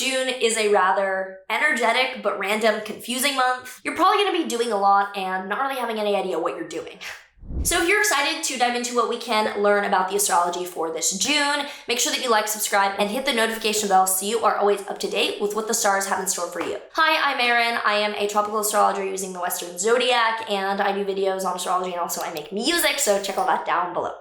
June is a rather energetic but random, confusing month. You're probably going to be doing a lot and not really having any idea what you're doing. So if you're excited to dive into what we can learn about the astrology for this June, make sure that you like, subscribe, and hit the notification bell so you are always up to date with what the stars have in store for you. Hi, I'm Maren. I am a tropical astrologer using the Western Zodiac, and I do videos on astrology, and also I make music, so check all that down below.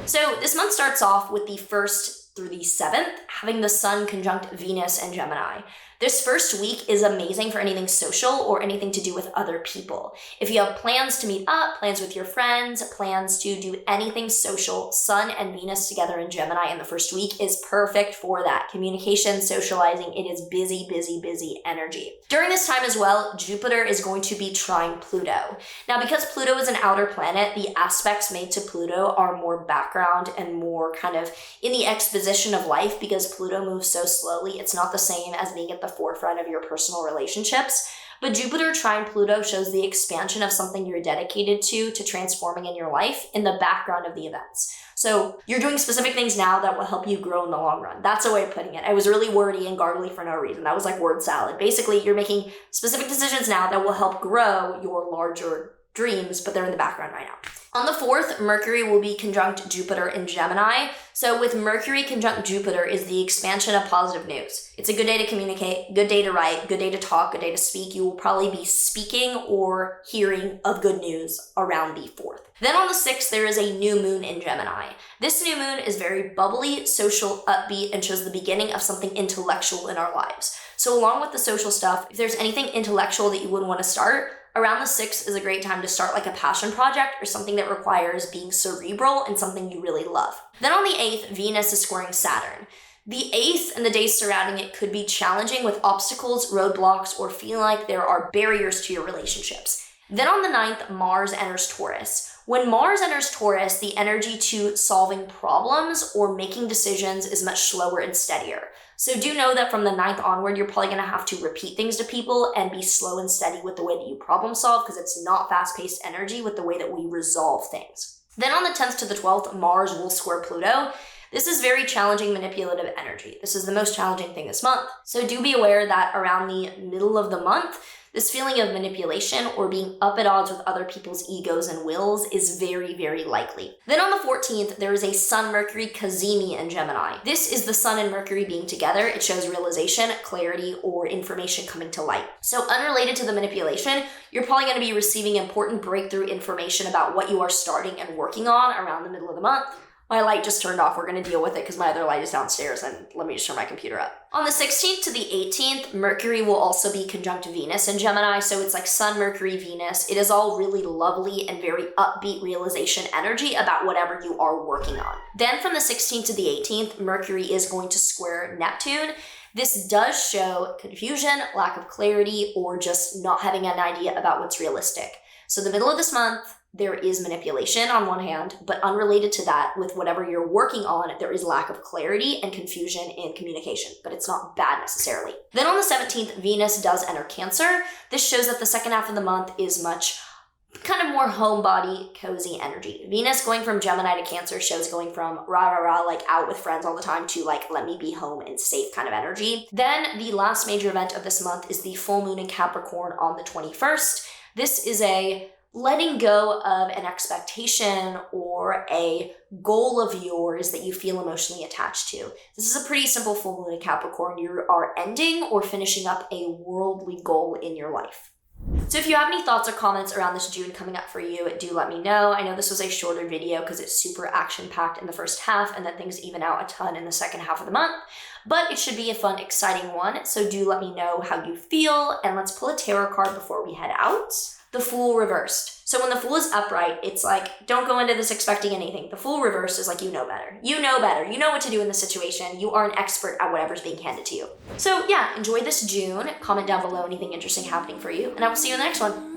So this month starts off with the 1st through the 7th, having the Sun conjunct Venus and Gemini. This first week is amazing for anything social or anything to do with other people. If you have plans to meet up, plans with your friends, plans to do anything social, Sun and Venus together in Gemini in the first week is perfect for that. Communication, socializing, it is busy, busy, busy energy. During this time as well, Jupiter is going to be trine Pluto. Now, because Pluto is an outer planet, the aspects made to Pluto are more background and more kind of in the exposition of life because Pluto moves so slowly. It's not the same as being at the forefront of your personal relationships. But Jupiter trine Pluto shows the expansion of something you're dedicated to transforming in your life in the background of the events. So you're doing specific things now that will help you grow in the long run. That's a way of putting it. I was really wordy and garbly for no reason. That was like word salad. Basically, you're making specific decisions now that will help grow your larger dreams, but they're in the background right now. On the 4th, Mercury will be conjunct Jupiter in Gemini. So with Mercury conjunct Jupiter is the expansion of positive news. It's a good day to communicate, good day to write, good day to talk, good day to speak. You will probably be speaking or hearing of good news around the 4th. Then on the 6th, there is a new moon in Gemini. This new moon is very bubbly, social, upbeat, and shows the beginning of something intellectual in our lives. So along with the social stuff, if there's anything intellectual that you would want to start, around the 6th is a great time to start like a passion project or something that requires being cerebral and something you really love. Then on the 8th, Venus is squaring Saturn. The 8th and the days surrounding it could be challenging with obstacles, roadblocks, or feeling like there are barriers to your relationships. Then on the 9th, Mars enters Taurus. When Mars enters Taurus, the energy to solving problems or making decisions is much slower and steadier. So do know that from the 9th onward, you're probably going to have to repeat things to people and be slow and steady with the way that you problem solve because it's not fast-paced energy with the way that we resolve things. Then on the 10th to the 12th, Mars will square Pluto. This is very challenging manipulative energy. This is the most challenging thing this month. So do be aware that around the middle of the month, this feeling of manipulation or being up at odds with other people's egos and wills is very, very likely. Then on the 14th, there is a Sun-Mercury Cazimi in Gemini. This is the Sun and Mercury being together. It shows realization, clarity, or information coming to light. So unrelated to the manipulation, you're probably going to be receiving important breakthrough information about what you are starting and working on around the middle of the month. My light just turned off. We're going to deal with it because my other light is downstairs, and let me just turn my computer up. On the 16th to the 18th, Mercury will also be conjunct Venus in Gemini, so it's like Sun, Mercury, Venus. It is all really lovely and very upbeat realization energy about whatever you are working on. Then from the 16th to the 18th, Mercury is going to square Neptune. This does show confusion, lack of clarity, or just not having an idea about what's realistic. So the middle of this month, there is manipulation on one hand, but unrelated to that, with whatever you're working on, there is lack of clarity and confusion in communication, but it's not bad necessarily. Then on the 17th, Venus does enter Cancer. This shows that the second half of the month is much kind of more homebody, cozy energy. Venus going from Gemini to Cancer shows going from rah, like out with friends all the time to like, let me be home and safe kind of energy. Then the last major event of this month is the full moon in Capricorn on the 21st. This is a letting go of an expectation or a goal of yours that you feel emotionally attached to. This is a pretty simple full moon in Capricorn. You are ending or finishing up a worldly goal in your life. So if you have any thoughts or comments around this June coming up for you, do let me know. I know this was a shorter video because it's super action-packed in the first half and then things even out a ton in the second half of the month. But it should be a fun, exciting one. So do let me know how you feel. And let's pull a tarot card before we head out. The Fool reversed. So when the Fool is upright, it's like, don't go into this expecting anything. The Fool reversed is like, you know better. You know better. You know what to do in this situation. You are an expert at whatever's being handed to you. So yeah, enjoy this June. Comment down below anything interesting happening for you. And I will see you in the next one.